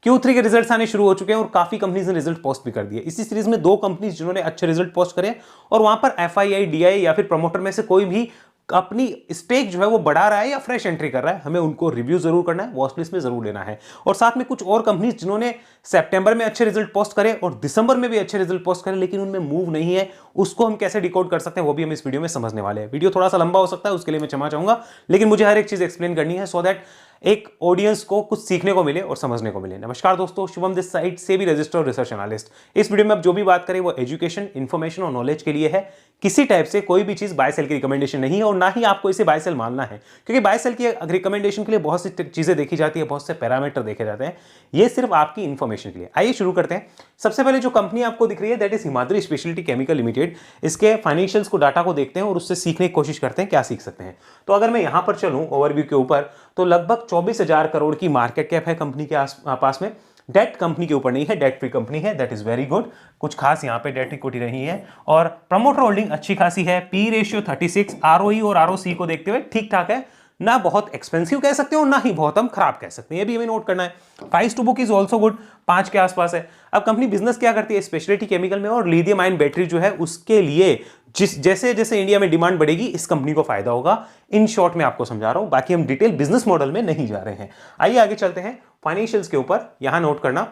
Q3 के results आने शुरू हो चुके हैं और काफी कंपनीज ने रिजल्ट पोस्ट भी कर दिए। इसी सीरीज में 2 कंपनीज जिन्होंने अच्छे रिजल्ट पोस्ट करे और वहां पर FII, DI या फिर प्रमोटर में से कोई भी अपनी स्टेक जो है वो बढ़ा रहा है या फ्रेश एंट्री कर रहा है, हमें उनको रिव्यू जरूर करना है, वॉच लिस्ट में जरूर लेना है। और साथ में कुछ और कंपनीज जिन्होंने सितंबर में अच्छे रिजल्ट पोस्ट करे और दिसंबर में भी अच्छे रिजल्ट पोस्ट करे लेकिन उनमें मूव नहीं है, उसको हम कैसे डिकोड कर सकते हैं वो भी हम इस वीडियो में समझने वाले हैं। वीडियो थोड़ा सा लंबा हो सकता है, उसके लिए मैं क्षमा चाहूंगा, लेकिन मुझे हर एक चीज एक्सप्लेन करनी है सो दैट एक ऑडियंस को कुछ सीखने को मिले और समझने को मिले। नमस्कार दोस्तों, शुभम दिस साइड से भी रजिस्टर्ड रिसर्च एनालिस्ट। इस वीडियो में अब जो भी बात करें वो एजुकेशन, इन्फॉर्मेशन और नॉलेज के लिए है। किसी टाइप से कोई भी चीज बाय सेल की रिकमेंडेशन नहीं है और ना ही आपको इसे बाय सेल मानना है, क्योंकि बाय सेल की रिकमेंडेशन के लिए बहुत सी चीजें देखी जाती है, बहुत से पैरामीटर देखे जाते हैं। ये सिर्फ आपकी इंफॉर्मेशन के लिए। आइए शुरू करते हैं। सबसे पहले जो कंपनी आपको दिख रही है that is Himadri speciality chemical limited. इसके फाइनेंशियल्स को, डाटा को देखते हैं और उससे सीखने की कोशिश करते हैं क्या सीख सकते हैं। तो अगर मैं यहां पर चलूं ओवरव्यू के ऊपर तो लगभग 24,000 करोड़ की मार्केट कैप है कंपनी के पास में। डेट कंपनी के ऊपर नहीं है, डेट फ्री कंपनी है, दैट इज वेरी गुड। कुछ खास यहां पे डेट इक्विटी नहीं है और प्रमोटर होल्डिंग अच्छी खासी है। पी रेशियो 36, ROE और ROC को देखते हुए ठीक ठाक है, ना बहुत एक्सपेंसिव कह सकते हो ना ही बहुत हम खराब कह सकते हैं, ये भी हमें नोट करना है। Price to book is also good, 5 के आसपास है। अब कंपनी बिजनेस क्या करती है? स्पेशलिटी केमिकल में और लिथियम आयन बैटरी जो है उसके लिए जैसे जैसे इंडिया में डिमांड बढ़ेगी इस कंपनी को फायदा होगा। इन शॉर्ट में आपको समझा रहा हूं, बाकी हम डिटेल बिजनेस मॉडल में नहीं जा रहे हैं। आइए आगे चलते हैं फाइनेंशियल्स के ऊपर। यहां नोट करना,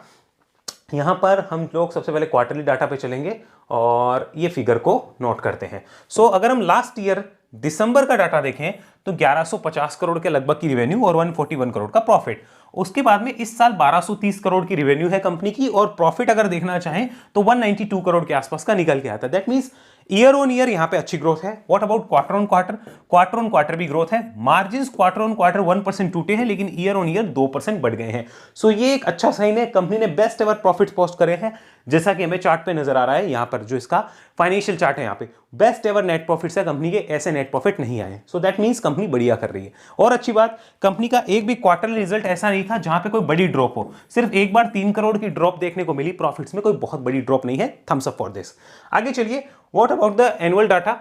यहां पर हम लोग सबसे पहले क्वार्टरली डाटा पे चलेंगे और ये फिगर को नोट करते हैं। सो अगर हम लास्ट ईयर दिसंबर का डाटा देखें तो 1150 करोड़ के लगभग की रिवेन्यू और 141 करोड़ का प्रॉफिट। उसके बाद में इस साल 1230 करोड़ की रिवेन्यू है कंपनी की और प्रॉफिट अगर देखना चाहें तो 192 करोड़ के आसपास का निकल के आता है। That means year on year यहां पे अच्छी ग्रोथ है। What about quarter on quarter? Quarter on quarter भी ग्रोथ है। मार्जिन्स क्वार्टर ऑन क्वार्टर 1% टूटे हैं लेकिन ईयर ऑन ईयर 2% बढ़ गए हैं। सो ये एक अच्छा साइन है। कंपनी ने बेस्ट एवर प्रॉफिट पोस्ट करे हैं, जैसा कि हमें चार्ट पे नजर आ रहा है। यहां पर जो इसका फाइनेंशियल चार्ट है, यहां पे बेस्ट एवर नेट प्रॉफिट्स है कंपनी के, ऐसे नेट प्रॉफिट नहीं आए। सो दैट मींस कंपनी बढ़िया कर रही है। और अच्छी बात, कंपनी का एक भी क्वार्टरली रिजल्ट ऐसा नहीं था जहां पे कोई बड़ी ड्रॉप हो। सिर्फ एक बार 3 करोड़ की ड्रॉप देखने को मिली प्रॉफिट्स में, कोई बहुत बड़ी ड्रॉप नहीं है। Thumbs up for this. आगे चलिए, what about the annual data?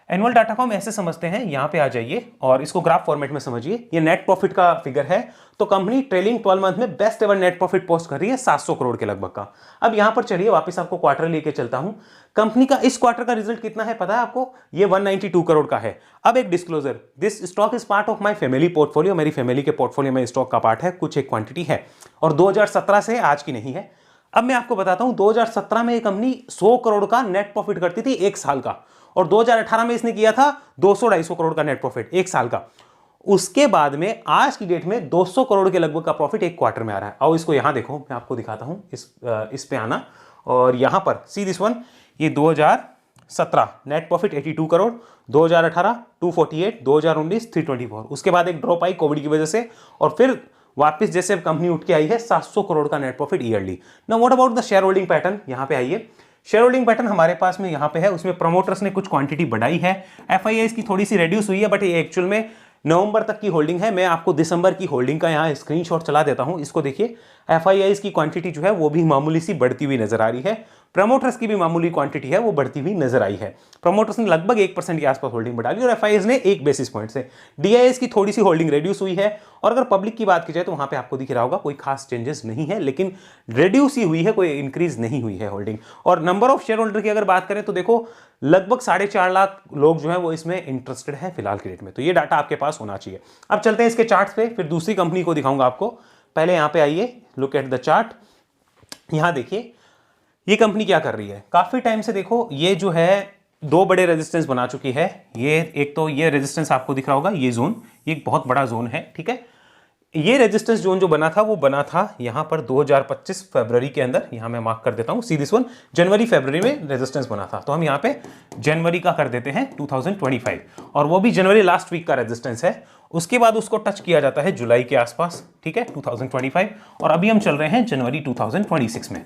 Annual data को हम ऐसे समझते हैं, यहां पे आ जाइए और इसको ग्राफ फॉर्मेट में समझिए। ये नेट प्रॉफिट का फिगर है। तो कंपनी ट्रेलिंग 12 मंथ में best ever net profit post कर रही है 700 करोड़ के लगभग का। अब यहां पर चलिए वापस आपको क्वार्टर लेके चलता हूं। कंपनी का इस क्वार्टर का रिजल्ट कितना है पता है आपको? ये 192 करोड़ का है। अब एक disclosure, this stock is part of my family portfolio. मेरी फैमिली के पोर्टफोलियो में स्टॉक का पार्ट है, कुछ एक क्वांटिटी है और 2017 से आज की नहीं है। अब मैं आपको बताता हूं, 2017 में ये कंपनी 100 करोड़ का नेट प्रॉफिट करती थी एक साल का, और 2018 में इसने किया था 200-250 करोड़ का नेट प्रॉफिट एक साल का। उसके बाद में आज की डेट में 200 करोड़ के लगभग का प्रॉफिट एक क्वार्टर में आ रहा है। आओ इसको यहां देखो, मैं आपको दिखाता हूं। इस पे आना और यहां पर सी दिस वन, ये 2017 नेट प्रॉफिट 82 करोड़, 2018 248, 2019 324। उसके बाद एक ड्रॉप आई कोविड की वजह से और फिर वापस जैसे कंपनी उठ के आई है 700 करोड़ का net profit yearly. Now what about the share holding pattern? यहां पे आइए। शेयर होल्डिंग पैटर्न हमारे पास में यहां पे है, उसमें प्रमोटर्स ने कुछ क्वांटिटी बढ़ाई है, FIIs की थोड़ी सी रेड्यूस हुई है, बट ये एक्चुअल में नवंबर तक की होल्डिंग है। मैं आपको दिसंबर की होल्डिंग का यहां स्क्रीनशॉट चला देता हूं, इसको देखिए। FIIs की क्वांटिटी जो है वो भी मामूली सी बढ़ती हुई नजर आ रही है। प्रमोटर्स की भी मामूली क्वांटिटी है वो बढ़ती हुई नजर आई है। प्रमोटर्स ने लगभग 1% के आसपास होल्डिंग बढ़ा ली और FIIs ने 1 बेसिस पॉइंट से। DIs की थोड़ी सी होल्डिंग रेड्यूस हुई है और अगर पब्लिक की बात की जाए तो वहां पे आपको दिख रहा होगा कोई खास चेंजेस नहीं है, लेकिन रेड्यूस ही हुई है, कोई इंक्रीज नहीं हुई है होल्डिंग। और नंबर ऑफ शेयर होल्डर की अगर बात करें तो देखो लगभग 4.5 लाख लोग जो है वो इसमें इंटरेस्टेड है फिलहाल की डेट में। तो ये डाटा आपके पास होना चाहिए। अब चलते हैं इसके चार्ट्स पे, फिर दूसरी कंपनी को दिखाऊंगा आपको। पहले यहां पे आइए, लुक एट द चार्ट। यहां देखिए ये कंपनी क्या कर रही है। काफी टाइम से देखो ये जो है 2 बड़े रेजिस्टेंस बना चुकी है। ये एक तो ये रेजिस्टेंस आपको दिख रहा होगा, ये जोन, ये एक बहुत बड़ा जोन है, ठीक है। ये रेजिस्टेंस जोन जो बना था वो बना था यहां पर 2025 फरवरी के अंदर। यहां मैं मार्क कर देता हूं, सी दिस वन, जनवरी फरवरी में रेजिस्टेंस बना था। तो हम यहां पे जनवरी का कर देते हैं 2025, और वो भी जनवरी लास्ट वीक का रेजिस्टेंस है। उसके बाद उसको टच किया जाता है जुलाई के आसपास, ठीक है, 2025। और अभी हम चल रहे हैं जनवरी 2026 में।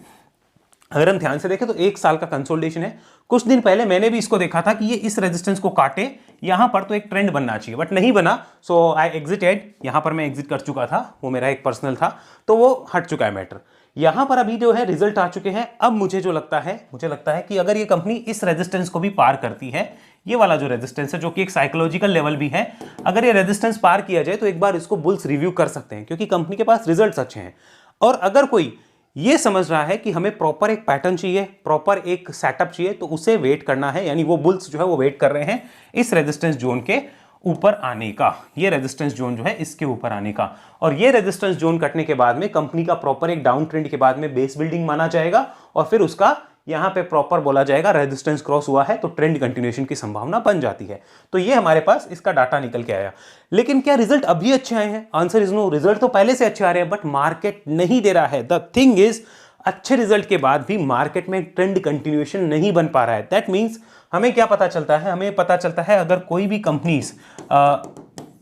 अगर हम ध्यान से देखें तो 1 साल का कंसोलिडेशन है। कुछ दिन पहले मैंने भी इसको देखा था कि ये इस रेजिस्टेंस को काटे, यहां पर तो एक ट्रेंड बनना चाहिए, बट नहीं बना। सो आई एग्जिटेड, यहां पर मैं एग्जिट कर चुका था, वो मेरा एक पर्सनल था, तो वो हट चुका है मैटर। यहां पर अभी जो है रिजल्ट आ चुके हैं। अब मुझे लगता है कि अगर ये कंपनी इस रेजिस्टेंस को भी पार करती है, ये वाला जो रेजिस्टेंस है जो कि एक साइकोलॉजिकल लेवल भी है, अगर ये रेजिस्टेंस पार किया जाए तो एक बार इसको बुल्स रिव्यू कर सकते हैं, क्योंकि कंपनी के पास रिजल्ट्स अच्छे हैं। और अगर कोई ये समझ रहा है कि हमें प्रॉपर एक पैटर्न चाहिए, प्रॉपर एक सेटअप चाहिए, तो उसे वेट करना है, यानी वो बुल्स जो है वो वेट कर रहे हैं इस रेजिस्टेंस जोन के ऊपर आने का, ये रेजिस्टेंस जोन जो है इसके ऊपर आने का। और ये रेजिस्टेंस जोन कटने के बाद में कंपनी का प्रॉपर एक डाउन ट्रेंड के बाद में बेस बिल्डिंग माना जाएगा और फिर उसका यहां पे प्रॉपर बोला जाएगा रेजिस्टेंस क्रॉस हुआ है तो ट्रेंड कंटिन्यूएशन की संभावना बन जाती है। तो ये हमारे पास इसका डाटा निकल के आया। लेकिन क्या रिजल्ट अभी अच्छे आए हैं? Answer is no. रिजल्ट तो पहले से अच्छे आ रहे हैं बट मार्केट नहीं दे रहा है। द थिंग इज अच्छे रिजल्ट के बाद भी मार्केट में ट्रेंड कंटिन्यूएशन नहीं बन पा रहा है। दैट मीन्स हमें क्या पता चलता है? हमें पता चलता है अगर कोई भी कंपनीज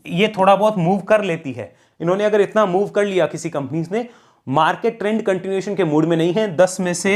ये थोड़ा बहुत मूव कर लेती है, इन्होंने अगर इतना मूव कर लिया किसी कंपनीज ने, मार्केट ट्रेंड कंटिन्यूएशन के मूड में नहीं है। 10 में से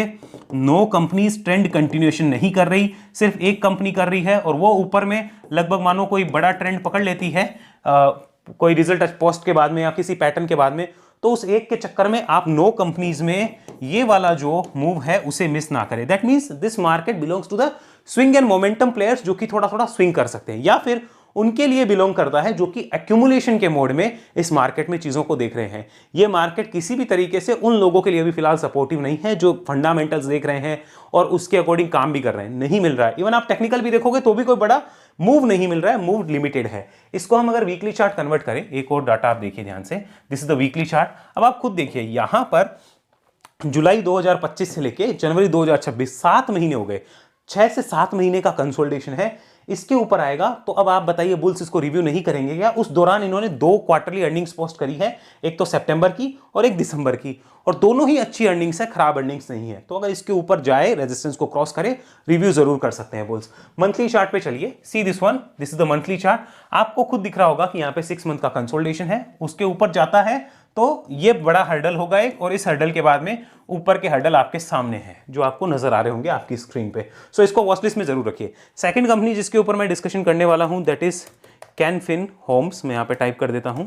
9 कंपनीज ट्रेंड कंटिन्यूएशन नहीं कर रही, सिर्फ एक कंपनी कर रही है और वो ऊपर में लगभग मानो कोई बड़ा ट्रेंड पकड़ लेती है कोई रिजल्ट पोस्ट के बाद में या किसी पैटर्न के बाद में, तो उस एक के चक्कर में आप 9 कंपनीज में ये वाला जो मूव है उसे मिस ना करें। That means this market belongs to the swing and momentum players, जो कि थोड़ा थोड़ा स्विंग कर सकते हैं, या फिर उनके लिए बिलोंग करता है जो कि एक्यूमुलेशन के मोड में इस मार्केट में चीजों को देख रहे हैं। ये मार्केट किसी भी तरीके से उन लोगों के लिए भी फिलहाल सपोर्टिव नहीं है जो फंडामेंटल्स देख रहे हैं और उसके अकॉर्डिंग काम भी कर रहे हैं, नहीं मिल रहा है। इवन आप टेक्निकल भी देखोगे तो भी कोई बड़ा मूव नहीं मिल रहा है, मूव लिमिटेड है। इसको हम अगर वीकली चार्ट कन्वर्ट करें, एक और डाटा आप देखिए ध्यान से, this is the weekly chart. अब आप खुद देखिए यहां पर जुलाई 2025 से लेके जनवरी 2026 7 महीने हो गए, 6 से 7 महीने का कंसोलिडेशन है। इसके ऊपर आएगा तो अब आप बताइए बुल्स इसको रिव्यू नहीं करेंगे क्या? उस दौरान इन्होंने 2 क्वार्टरली अर्निंग्स पोस्ट करी है, एक तो सितंबर की और एक दिसंबर की, और दोनों ही अच्छी अर्निंग्स है, खराब अर्निंग्स नहीं है। तो अगर इसके ऊपर जाए, रेजिस्टेंस को क्रॉस करे, रिव्यू जरूर कर सकते हैं बुल्स। मंथली चार्ट पे चलिए, सी this one, this is the monthly chart. आपको खुद दिख रहा होगा कि यहाँ पे 6 मंथ का कंसोलिडेशन है, उसके ऊपर जाता है तो ये बड़ा हर्डल होगा एक, और इस हर्डल के बाद में ऊपर के हर्डल आपके सामने हैं जो आपको नजर आ रहे होंगे आपकी स्क्रीन पे। सो इसको वॉच लिस्ट में जरूर रखिए। सेकंड कंपनी जिसके ऊपर मैं डिस्कशन करने वाला हूं that is Can Fin Homes. मैं यहाँ पे टाइप कर देता हूं,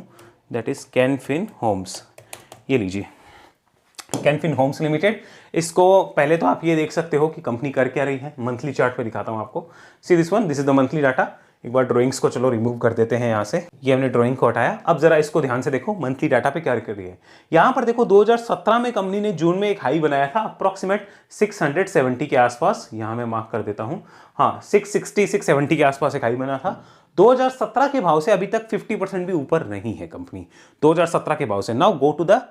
that is Can Fin Homes. ये लीजिए कैन फिन होम्स लिमिटेड। इसको पहले तो आप ये देख सकते हो कि कंपनी कर क्या रही है। मंथली चार्ट पे दिखाता हूं आपको। सी this one, this is the monthly data. एक बार ड्राइंग्स को चलो रिमूव कर देते हैं यहाँ से, ये हमने ड्राइंग को हटाया। अब जरा इसको ध्यान से देखो मंथली डाटा पे क्या कर रही है। यहाँ पर देखो 2017 में कंपनी ने जून में एक हाई बनाया था अप्रॉक्सीमेट 670 के आसपास, यहाँ मैं मार्क कर देता हूँ, हाँ 660 670 के आसपास एक हाई बना था। 2017 के भाव से अभी तक 50% भी ऊपर नहीं है कंपनी 2017 के भाव से। Now go to the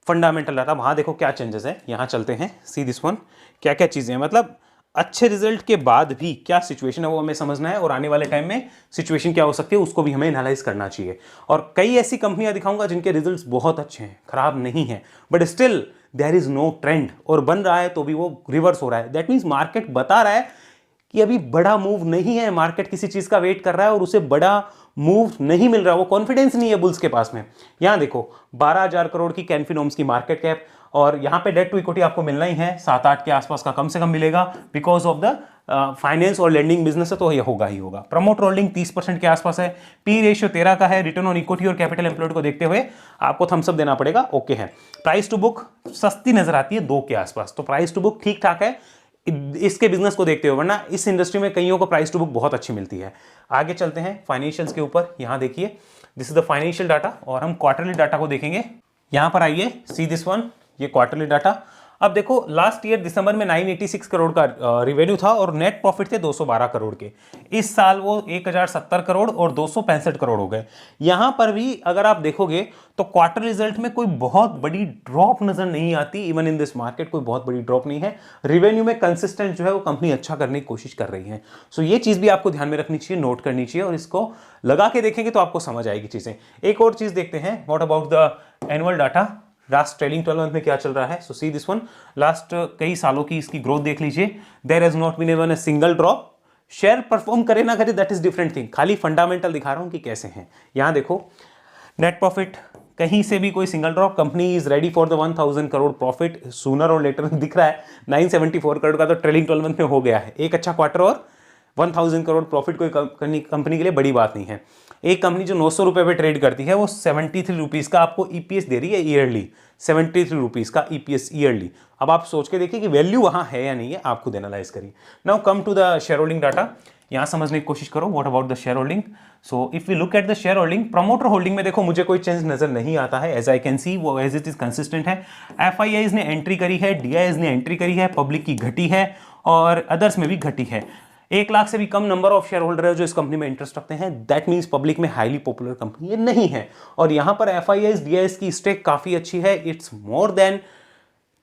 fundamental data, वहां देखो क्या चेंजेस है। यहाँ चलते हैं, सी दिस वन, क्या क्या चीजें हैं, मतलब अच्छे रिजल्ट के बाद भी क्या सिचुएशन है वो हमें समझना है, और आने वाले टाइम में सिचुएशन क्या हो सकती है उसको भी हमें एनालाइज करना चाहिए। और कई ऐसी कंपनियां दिखाऊंगा जिनके रिजल्ट्स बहुत अच्छे हैं, खराब नहीं है, but still there is no trend, और बन रहा है तो भी वो रिवर्स हो रहा है। दैट मीन्स मार्केट बता रहा है कि अभी बड़ा मूव नहीं है, मार्केट किसी चीज का वेट कर रहा है और उसे बड़ा मूव नहीं मिल रहा, वो कॉन्फिडेंस नहीं है बुल्स के पास में। यहां देखो 12,000 करोड़ की कैन फिन होम्स की मार्केट कैप, और यहां पे डेट टू इक्विटी आपको मिलना ही है 7-8 के आसपास का कम से कम मिलेगा, बिकॉज ऑफ द फाइनेंस और लेंडिंग बिजनेस है तो ये होगा ही होगा। प्रमोटर होल्डिंग 30% के आसपास है, पी रेशियो 13 का है, रिटर्न ऑन इक्विटी और कैपिटल एम्प्लॉयड को देखते हुए आपको थम्स अप देना पड़ेगा, ओके है। प्राइस टू बुक सस्ती नजर आती है 2 के आसपास, तो प्राइस टू बुक ठीक ठाक है इसके बिजनेस को देखते हुए, वरना इस इंडस्ट्री में कईयों को प्राइस टू बुक बहुत अच्छी मिलती है। आगे चलते हैं फाइनेंशियल्स के ऊपर, यहां देखिए this is the financial data, और हम क्वार्टरली डाटा को देखेंगे। यहां पर आइए, सी दिस वन, ये क्वार्टरली डाटा। अब देखो लास्ट ईयर दिसंबर में 986 करोड़ का रिवेन्यू था और नेट प्रॉफिट थे 212 करोड़ के। इस साल वो 1070 करोड़ और 265 करोड़ हो गए। यहां पर भी अगर आप देखोगे तो क्वार्टर रिजल्ट में कोई बहुत बड़ी ड्रॉप नजर नहीं आती, इवन इन दिस मार्केट कोई बहुत बड़ी ड्रॉप नहीं है। रिवेन्यू में कंसिस्टेंट जो है वो कंपनी अच्छा करने की कोशिश कर रही है। सो ये चीज भी आपको ध्यान में रखनी चाहिए, नोट करनी चाहिए, और इसको लगा के देखेंगे तो आपको समझ आएगी चीजें। एक और चीज देखते हैं, what about the annual data, last trailing 12 month में क्या चल रहा है। So see this one, last कई सालों की इसकी ग्रोथ देख लीजिए। There has not been even a single drop. Share perform करे ना करे दैट इज डिफरेंट थिंग, खाली फंडामेंटल दिखा रहा हूं कि कैसे हैं। यहां देखो नेट प्रॉफिट कहीं से भी कोई single drop, company is ready for the 1000 crore profit sooner और लेटर दिख रहा है। 974 करोड़ का तो ट्रेलिंग 12 मंथ में हो गया है। एक अच्छा क्वार्टर और 1000 करोड़ प्रॉफिट कोई कंपनी के लिए बड़ी बात नहीं है। एक कंपनी जो 900 रुपए पे ट्रेड करती है वो 73 रुपीज का आपको ईपीएस दे रही है ईयरली, 73 रुपीज का ईपीएस ईयरली। अब आप सोच के देखिए कि वैल्यू वहां है या नहीं है, आप खुद एनालाइज करिए। Now come to the share holding data. यहां समझने की कोशिश करो what about the share holding. So if we look at the share holding, promoter holding में देखो मुझे कोई चेंज नजर नहीं आता है, एज आई कैन सी वो एज इट इज कंसिस्टेंट है। एफआईआईज ने एंट्री करी है, डीआईज ने एंट्री करी है, पब्लिक की घटी है और अदर्स में भी घटी है। 1 लाख से भी कम नंबर ऑफ शेयर होल्डर है जो इस कंपनी में इंटरेस्ट रखते हैं। दैट मींस पब्लिक में हाईली पॉपुलर कंपनी ये नहीं है। और यहां पर एफआईआईज डीआईज की स्टेक काफी अच्छी है, इट्स मोर देन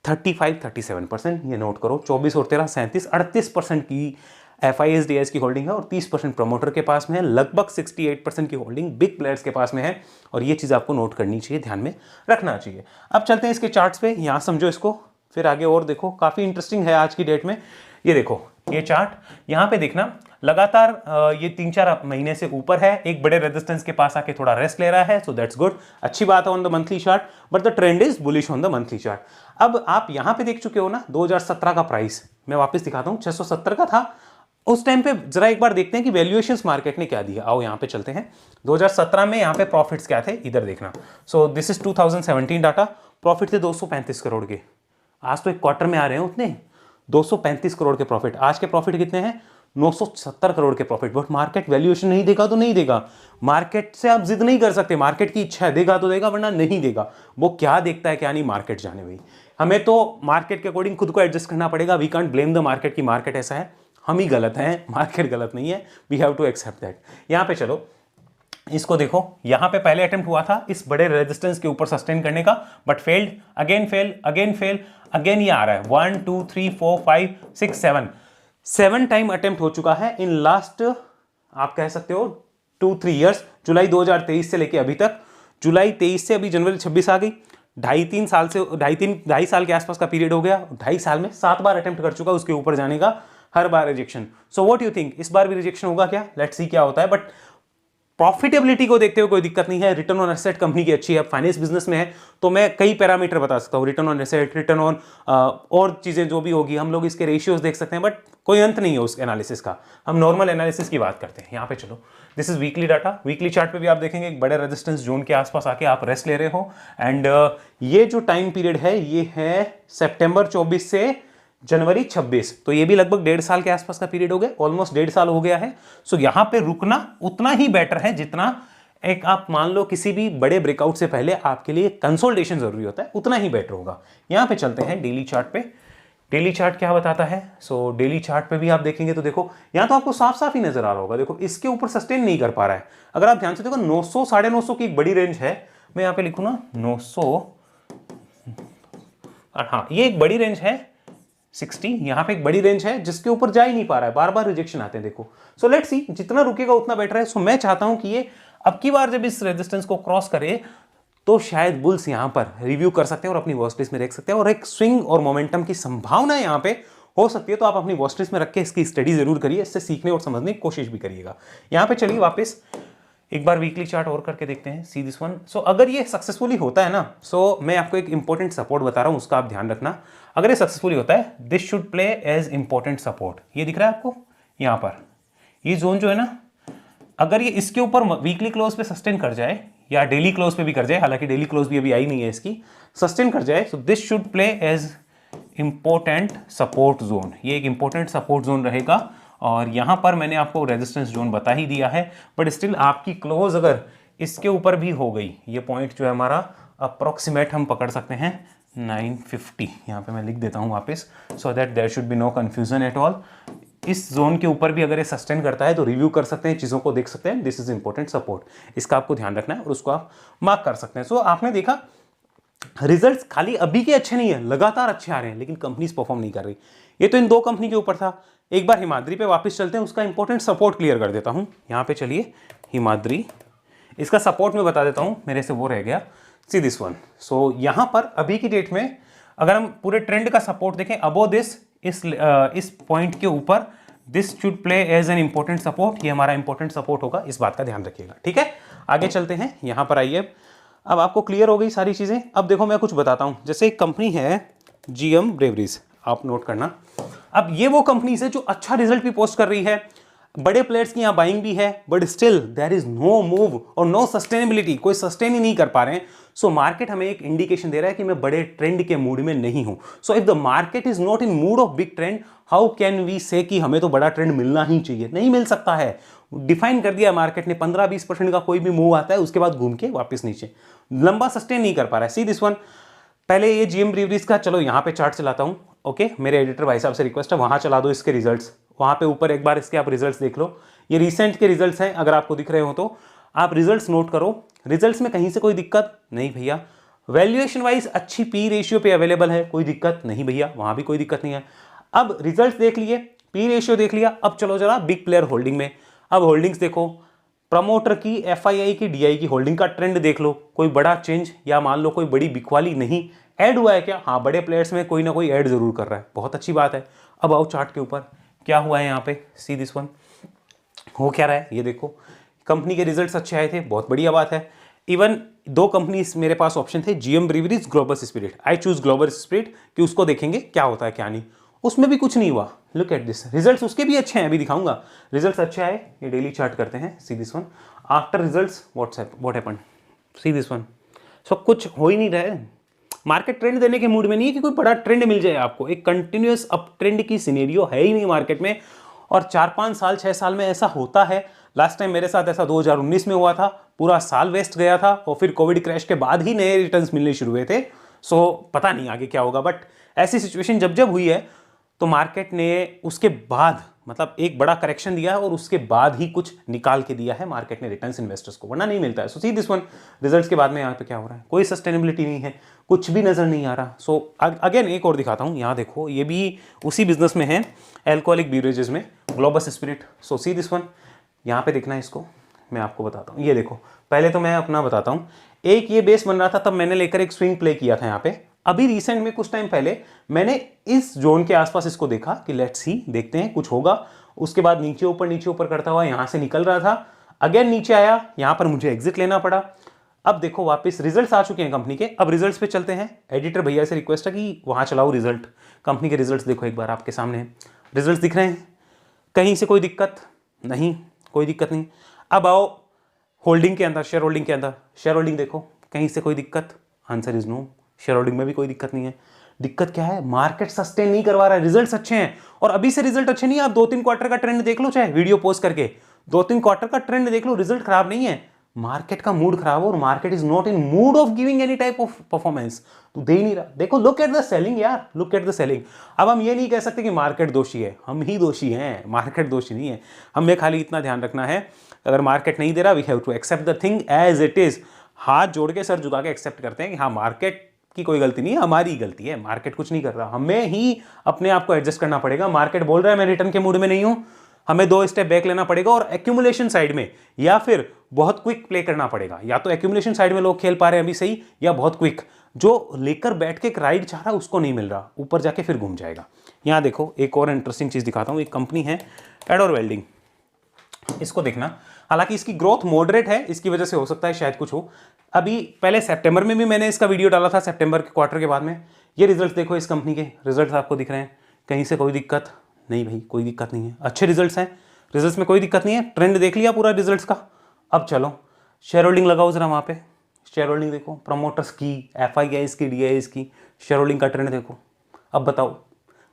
35-37%। ये नोट करो, 24 और 13 37 38% की एफआईएसडीएस की होल्डिंग है और 30% प्रमोटर के पास में है। लगभग 68% की होल्डिंग बिग प्लेयर्स के पास में है और ये चीज़ आपको नोट करनी चाहिए, ध्यान में रखना चाहिए। अब चलते हैं इसके चार्ट्स पे, यहाँ समझो इसको, फिर आगे और देखो। काफ़ी इंटरेस्टिंग है आज की डेट में। ये देखो ये चार्ट, यहाँ पे देखना लगातार ये 3-4 महीने से ऊपर है, एक बड़े रेजिस्टेंस के पास आके थोड़ा रेस्ट ले रहा है, सो दैट्स गुड, अच्छी बात है on the monthly chart, but the trend is bullish on the monthly chart. अब आप यहाँ पे देख चुके हो ना 2017 का प्राइस, मैं वापस दिखाता हूँ, 670 का था उस टाइम पे। जरा एक बार देखते हैं कि वैल्यूएशंस मार्केट ने क्या दिया। आओ यहाँ पे चलते हैं, 2017 में यहाँ पे प्रॉफिट्स क्या थे, इधर देखना। So this is 2017 data, profit थे 235 करोड़ के। आज तो एक क्वार्टर में आ रहे हैं उतने 235 करोड़ के प्रॉफिट। आज के प्रॉफिट कितने हैं, 970 करोड़ के प्रॉफिट। बट मार्केट वैल्यूएशन नहीं देगा तो नहीं देगा, मार्केट से आप जिद नहीं कर सकते, मार्केट की इच्छा है, देगा तो देगा वरना नहीं देगा। वो क्या देखता है क्या नहीं, मार्केट जाने भाई। हमें तो मार्केट के अकॉर्डिंग खुद को एडजस्ट करना पड़ेगा। We can't blame the market की मार्केट ऐसा है, हम ही गलत हैं, मार्केट गलत नहीं है। We have to accept that. यहाँ पे चलो इसको देखो, यहाँ पे पहले अटेम्प्ट हुआ था इस बड़े रेजिस्टेंस के ऊपर सस्टेन करने का, but failed, again fail, again fail, again ये आ रहा है 1 2 3 4 5 6 7 टाइम अटेम्प्ट हो चुका है इन लास्ट, आप कह सकते हो 2-3 ईयर्स। जुलाई 2023 से लेके अभी तक, जुलाई 23 से अभी जनवरी 26 आ गई, 2.5-3 साल से 2.5 साल के आसपास का पीरियड हो गया। 2.5 साल में 7 बार अटेम्प्ट कर चुका उसके ऊपर जाने का, हर बार rejection. So what you think, इस बार भी रिजेक्शन होगा क्या, लेट्स सी क्या होता है। बट प्रॉफिटेबिलिटी को देखते हुए कोई दिक्कत नहीं है, रिटर्न ऑन एसेट कंपनी की अच्छी है। फाइनेंस बिजनेस में है तो मैं कई पैरामीटर बता सकता हूँ, return on asset, return on और चीजें जो भी होगी, हम लोग इसके रेशियोज देख सकते हैं, बट कोई अंत नहीं है उस एनालिसिस का। हम नॉर्मल एनालिसिस की बात करते हैं। यहाँ पे चलो, this is weekly data. Weekly chart पे भी आप देखेंगे एक बड़े रेजिस्टेंस जोन के आसपास आके आप रेस्ट ले रहे हो। एंड ये जो टाइम पीरियड है ये है सितंबर 24 से जनवरी 26, तो ये भी लगभग 1.5 साल के आसपास का पीरियड हो गया, ऑलमोस्ट 1.5 साल हो गया है। सो यहां पे रुकना उतना ही बेटर है जितना एक आप मान लो किसी भी बड़े ब्रेकआउट से पहले आपके लिए कंसोलिडेशन जरूरी होता है, उतना ही बेटर होगा। यहां पे चलते हैं डेली चार्ट पे। डेली चार्ट क्या बताता है, सो डेली चार्ट पे भी आप देखेंगे तो देखो यहां तो आपको साफ साफ ही नजर आ रहा होगा, देखो इसके ऊपर सस्टेन नहीं कर पा रहा है। अगर आप ध्यान से देखो 900 950 की एक बड़ी रेंज है, मैं यहां पे लिखूं ना 900, हाँ ये एक बड़ी रेंज है 60, यहां पे एक बड़ी रेंज है जिसके ऊपर जा ही नहीं पा रहा है, बार बार रिजेक्शन आते हैं देखो। सो लेट्स सी, जितना रुकेगा उतना बेटर है। सो मैं चाहता हूं कि ये अब की बार जब इस रेजिस्टेंस को क्रॉस करे तो शायद बुल्स यहां पर रिव्यू कर सकते हैं और अपनी वॉच लिस्ट में रख सकते हैं, और एक स्विंग और मोमेंटम की संभावना यहां पे हो सकती है। तो आप अपनी वॉच लिस्ट में रख के इसकी स्टडी जरूर करिए, इससे सीखने और समझने की कोशिश भी करिएगा। यहां पे चलिए वापस एक बार वीकली चार्ट और करके देखते हैं, सी दिस वन। सो अगर ये सक्सेसफुली होता है ना, सो मैं आपको एक इंपॉर्टेंट सपोर्ट बता रहा हूं, उसका आप ध्यान रखना। अगर ये सक्सेसफुली होता है, this should play as important support. ये दिख रहा है आपको यहां पर, ये जोन जो है ना, अगर ये इसके ऊपर वीकली क्लोज पे सस्टेन कर जाए या डेली क्लोज पे भी कर जाए, हालांकि डेली क्लोज भी अभी आई नहीं है इसकी, सस्टेन कर जाए, so this should play as important support zone. ये एक इंपॉर्टेंट सपोर्ट जोन रहेगा और यहां पर मैंने आपको रेजिस्टेंस जोन बता ही दिया है, बट स्टिल आपकी क्लोज अगर इसके ऊपर भी हो गई, ये पॉइंट जो है हमारा अप्रोक्सीमेट हम पकड़ सकते हैं 950, यहाँ पे मैं लिख देता हूँ वापस, so that there should be no confusion at all. इस जोन के ऊपर भी अगर ये सस्टेन करता है तो रिव्यू कर सकते हैं, चीज़ों को देख सकते हैं, दिस इज इंपॉर्टेंट सपोर्ट, इसका आपको ध्यान रखना है और उसको आप मार्क कर सकते हैं। सो आपने देखा रिजल्ट्स खाली अभी के अच्छे नहीं है, लगातार अच्छे आ रहे हैं, लेकिन कंपनीज परफॉर्म नहीं कर रही। ये तो इन दो कंपनी के ऊपर था। एक बार हिमाद्री पे वापस चलते हैं, उसका इंपॉर्टेंट सपोर्ट क्लियर कर देता हूं। यहां पे चलिए हिमाद्री, इसका सपोर्ट मैं बता देता हूं, मेरे से वो रह गया, सी दिस वन। सो यहां पर अभी की डेट में अगर हम पूरे ट्रेंड का सपोर्ट देखें, अबो दिस, इस पॉइंट के ऊपर this should play as an important support, ये हमारा इंपॉर्टेंट सपोर्ट होगा, इस बात का ध्यान रखिएगा, ठीक है। आगे चलते हैं, यहां पर आइए, अब आपको क्लियर हो गई सारी चीजें। अब देखो मैं कुछ बताता हूं, जैसे एक कंपनी है जीएम ब्रेवरीज, आप नोट करना। अब ये वो कंपनी है जो अच्छा रिजल्ट भी पोस्ट कर रही है, बड़े प्लेयर्स की यहाँ बाइंग भी है, but still there is no move और नो सस्टेनेबिलिटी, कोई सस्टेन ही नहीं कर पा रहे हैं। सो मार्केट हमें एक इंडिकेशन दे रहा है कि मैं बड़े ट्रेंड के मूड में नहीं हूं। So if the market is not in mood of big trend, how can we say कि हमें तो बड़ा ट्रेंड मिलना ही चाहिए? नहीं मिल सकता है। डिफाइन कर दिया मार्केट ने, 15-20% का कोई भी मूव आता है उसके बाद घूम के वापस नीचे, लंबा सस्टेन नहीं कर पा रहा है। सी दिस वन, पहले ये जीएम ब्रीवरीज का, चलो यहाँ पे चार्ट चलाता हूँ। ओके, मेरे एडिटर भाई साहब से रिक्वेस्ट है, वहां चला दो इसके रिजल्ट्स, वहां पे ऊपर एक बार इसके आप रिजल्ट्स देख लो। ये रिसेंट के रिजल्ट्स हैं, अगर आपको दिख रहे हो तो आप रिजल्ट्स नोट करो। रिजल्ट्स में कहीं से कोई दिक्कत नहीं भैया। वैल्यूएशन वाइज अच्छी पी रेशियो पे अवेलेबल है, कोई दिक्कत नहीं भैया, वहां भी कोई दिक्कत नहीं है। अब रिजल्ट्स देख लिए, पी रेशियो देख लिया, अब चलो जरा बिग प्लेयर होल्डिंग में। अब होल्डिंग्स देखो, प्रमोटर की, एफआईआई की, डीआई की होल्डिंग का ट्रेंड देख लो, कोई बड़ा चेंज या मान लो कोई बड़ी बिकवाली नहीं ऐड हुआ है क्या? हाँ, बड़े प्लेयर्स में कोई ना कोई ऐड जरूर कर रहा है, बहुत अच्छी बात है। अब आओ चार्ट के ऊपर, क्या हुआ है यहाँ पे, सी दिस वन, हो क्या रहा है ये देखो। कंपनी के रिजल्ट्स अच्छे आए थे, बहुत बढ़िया बात है। इवन 2 कंपनीज मेरे पास ऑप्शन थे, GM breweries, global spirit. I choose global spirit कि उसको देखेंगे क्या होता है क्या नहीं। उसमें भी कुछ नहीं हुआ। लुक एट दिस, रिजल्ट्स उसके भी अच्छे हैं, अभी दिखाऊंगा। रिजल्ट्स अच्छे आए, ये डेली चार्ट करते हैं। See this one, after results what happened, see this one. So कुछ हो ही नहीं रहा है। मार्केट ट्रेंड देने के मूड में नहीं है कि कोई बड़ा ट्रेंड मिल जाए आपको। एक कंटिन्यूअस अप ट्रेंड की सिनेरियो है ही नहीं मार्केट में, और 4-5 साल 6 साल में ऐसा होता है। लास्ट टाइम मेरे साथ ऐसा 2019 में हुआ था, पूरा साल वेस्ट गया था, और फिर कोविड क्रैश के बाद ही नए रिटर्न्स मिलने शुरू हुए थे। सो पता नहीं आगे क्या होगा, बट ऐसी सिचुएशन जब जब हुई है तो मार्केट ने उसके बाद मतलब एक बड़ा करेक्शन दिया है, और उसके बाद ही कुछ निकाल के दिया है मार्केट ने रिटर्न्स इन्वेस्टर्स को, वरना नहीं मिलता है। So see this one, results के बाद में यहाँ पे क्या हो रहा है, कोई सस्टेनेबिलिटी नहीं है, कुछ भी नजर नहीं आ रहा। सो अगेन एक और दिखाता हूँ, यहाँ देखो, ये भी उसी बिजनेस में है, एल्कोहलिक बीवरेजेस में, global spirit. So see this one, यहाँ पे देखना है इसको, मैं आपको बताता हूँ। ये देखो, पहले तो मैं अपना बताता हूँ। एक ये बेस बन रहा था, तब मैंने लेकर एक स्विंग प्ले किया था यहाँ पे। अभी रिसेंट में कुछ टाइम पहले मैंने इस जोन के आसपास इसको देखा कि लेट्स सी, देखते हैं कुछ होगा। उसके बाद नीचे ऊपर करता हुआ यहाँ से निकल रहा था, अगेन नीचे आया, यहाँ पर मुझे एग्जिट लेना पड़ा। अब देखो वापस रिजल्ट्स आ चुके हैं कंपनी के। अब रिजल्ट्स पे चलते हैं। एडिटर भैया से रिक्वेस्ट है कि वहां चलाओ रिजल्ट, कंपनी के रिजल्ट्स देखो एक बार, आपके सामने रिजल्ट्स दिख रहे हैं, कहीं से कोई दिक्कत नहीं, कोई दिक्कत नहीं। अब आओ होल्डिंग के अंदर, शेयर होल्डिंग के अंदर, शेयर होल्डिंग देखो, कहीं से कोई दिक्कत? Answer is no, share holding में भी कोई दिक्कत नहीं है। दिक्कत क्या है? मार्केट सस्टेन नहीं करवा रहा है। रिजल्ट्स अच्छे हैं, और अभी से रिजल्ट अच्छे नहीं है, आप 2-3 क्वार्टर का ट्रेंड देख लो, चाहे वीडियो पोस्ट करके 2-3 क्वार्टर का ट्रेंड देख लो, रिजल्ट खराब नहीं है। मार्केट का मूड खराब हो, और market is not in mood of giving any type of performance, तो दे ही नहीं रहा। देखो, लुक एट द सेलिंग यार, लुक एट द सेलिंग। अब हम ये नहीं कह सकते कि मार्केट दोषी है, हम ही दोषी हैं, मार्केट दोषी नहीं है। हमें खाली इतना ध्यान रखना है, अगर मार्केट नहीं दे रहा, we have to accept the thing as it is. हाथ जोड़ के, सर झुका के एक्सेप्ट करते हैं कि हाँ, मार्केट की कोई गलती नहीं है, हमारी गलती है, मार्केट कुछ नहीं कर रहा, हमें ही अपने आप को एडजस्ट करना पड़ेगा। मार्केट बोल रहा है मैं रिटर्न के मूड में नहीं हूं, हमें 2 स्टेप बैक लेना पड़ेगा, और एक्यूमुलेशन साइड में या फिर बहुत क्विक प्ले करना पड़ेगा। या तो एक्यूमुलेशन साइड में लोग खेल पा रहे हैं अभी सही, या बहुत क्विक, जो लेकर बैठ के एक राइड चाह रहा है उसको नहीं मिल रहा, ऊपर जाके फिर घूम जाएगा। यहाँ देखो, एक और इंटरेस्टिंग चीज दिखाता हूँ। एक कंपनी है एडोर वेल्डिंग, इसको देखना। हालांकि इसकी ग्रोथ मॉडरेट है, इसकी वजह से हो सकता है शायद कुछ हो। अभी पहले सितंबर में भी मैंने इसका वीडियो डाला था, सितंबर के क्वार्टर के बाद में। ये रिजल्ट देखो, इस कंपनी के रिजल्ट आपको दिख रहे हैं, कहीं से कोई दिक्कत नहीं भाई, कोई दिक्कत नहीं है, अच्छे रिजल्ट्स हैं, रिजल्ट्स में कोई दिक्कत नहीं है। ट्रेंड देख लिया पूरा रिजल्ट्स का। अब चलो शेयर होल्डिंग लगाओ जरा, वहाँ पे शेयर होल्डिंग देखो, प्रमोटर्स की, एफआईआईज की, डीआईज की शेयर होल्डिंग का ट्रेंड देखो। अब बताओ,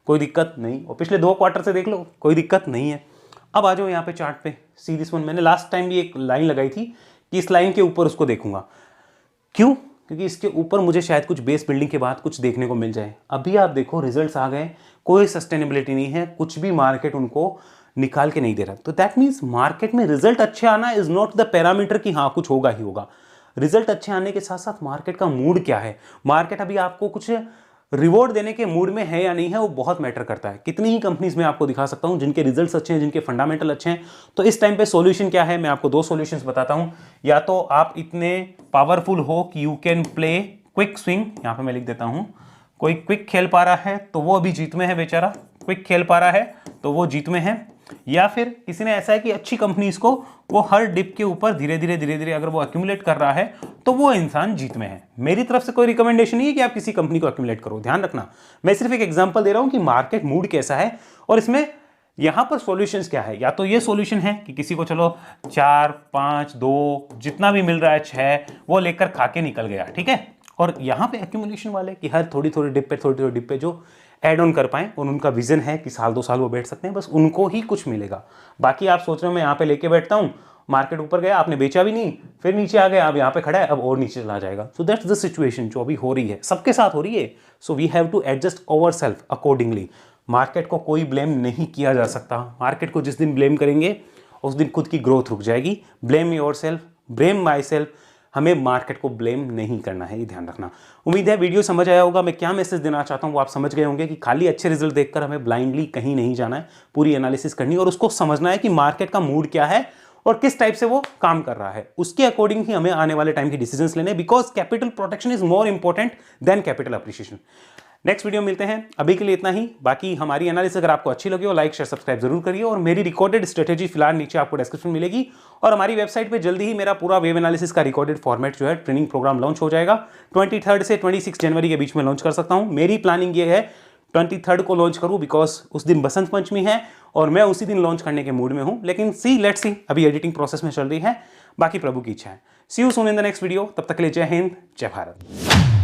कोई दिक्कत नहीं, और पिछले 2 क्वार्टर से देख लो, कोई दिक्कत नहीं है। अब आ जाओ यहाँ पे चार्ट पे, सी दिस वन। मैंने लास्ट टाइम भी एक लाइन लगाई थी कि इस लाइन के ऊपर उसको देखूंगा। क्यों? क्योंकि इसके ऊपर मुझे शायद कुछ बेस बिल्डिंग के बाद कुछ देखने को मिल जाए। अभी आप देखो, रिजल्ट्स आ गए, कोई सस्टेनेबिलिटी नहीं है, कुछ भी मार्केट उनको निकाल के नहीं दे रहा। तो दैट मीन्स मार्केट में रिजल्ट अच्छे आना इज नॉट द पैरामीटर कि हाँ कुछ होगा ही होगा। रिजल्ट अच्छे आने के साथ साथ मार्केट का मूड क्या है, मार्केट अभी आपको कुछ रिवॉर्ड देने के मूड में है या नहीं है, वो बहुत मैटर करता है। कितनी ही कंपनीज में आपको दिखा सकता हूं जिनके रिजल्ट्स अच्छे हैं, जिनके फंडामेंटल अच्छे हैं। तो इस टाइम पे सॉल्यूशन क्या है, मैं आपको 2 सॉल्यूशंस बताता हूं। या तो आप इतने पावरफुल हो कि you can play quick swing, यहां पे मैं लिख देता हूं, कोई क्विक खेल पा रहा है तो वो अभी जीत में है बेचारा, क्विक खेल पा रहा है तो वो जीत में है। या फिर किसी ने ऐसा है कि अच्छी कंपनीज को वो हर डिप के ऊपर धीरे धीरे अगर वो एक्यूमुलेट कर रहा है तो वो इंसान जीत में है। मेरी तरफ से कोई रिकमेंडेशन नहीं है कि आप किसी कंपनी को एक्यूमुलेट करो, ध्यान रखना। मैं सिर्फ एक एग्जांपल दे रहा हूं कि मार्केट मूड कैसा है, और इसमें यहां पर सॉल्यूशंस क्या है, या तो ये सॉल्यूशन है कि किसी को चलो 4, 5, 2 जितना भी मिल रहा है 6 वो लेकर खा के निकल गया, ठीक है। और यहां पे एक्यूमुलेशन वाले कि हर थोड़ी थोड़ी डिप पे जो ऐड ऑन कर पाए और उनका विजन है कि साल 2 साल वो बैठ सकते हैं, बस उनको ही कुछ मिलेगा। बाकी आप सोच रहे हो मैं यहाँ पे लेके बैठता हूँ, मार्केट ऊपर गया, आपने बेचा भी नहीं, फिर नीचे आ गया, अब यहाँ पे खड़ा है, अब और नीचे चला जाएगा। सो दैट्स द सिचुएशन जो अभी हो रही है, सबके साथ हो रही है। So we have to adjust our self accordingly. Market को कोई ब्लेम नहीं किया जा सकता। मार्केट को जिस दिन ब्लेम करेंगे उस दिन खुद की ग्रोथ रुक जाएगी। Blame your self, blame my self, हमें मार्केट को ब्लेम नहीं करना है, ये ध्यान रखना। उम्मीद है वीडियो समझ आया होगा। मैं क्या मैसेज देना चाहता हूँ वो आप समझ गए होंगे कि खाली अच्छे रिजल्ट देखकर हमें ब्लाइंडली कहीं नहीं जाना है, पूरी एनालिसिस करनी है और उसको समझना है कि मार्केट का मूड क्या है और किस टाइप से वो काम कर रहा है। उसके अकॉर्डिंग ही हमें आने वाले टाइम की डिसीजंस लेने, because capital protection is more important than capital appreciation. Next video मिलते हैं, अभी के लिए इतना ही। बाकी हमारी एनालिसिस अगर आपको अच्छी लगी हो, लाइक शेयर सब्सक्राइब जरूर करिए और मेरी रिकॉर्डेड स्ट्रेटेजी फिलहाल नीचे आपको डिस्क्रिप्शन मिलेगी। और हमारी वेबसाइट पे जल्दी ही मेरा पूरा वेव एनालिसिस का रिकॉर्डेड फॉर्मेट जो है ट्रेनिंग प्रोग्राम लॉन्च हो जाएगा। 23 से 26 जनवरी के बीच में लॉन्च कर सकता हूं। मेरी प्लानिंग ये है 23 को लॉन्च करूं, बिकॉज उस दिन बसंत पंचमी है और मैं उसी दिन लॉन्च करने के मूड में हूं। लेकिन लेट्स सी, अभी एडिटिंग प्रोसेस में चल रही है, बाकी प्रभु की इच्छा है। See you soon in the next video. तब तक के लिए जय हिंद, जय भारत।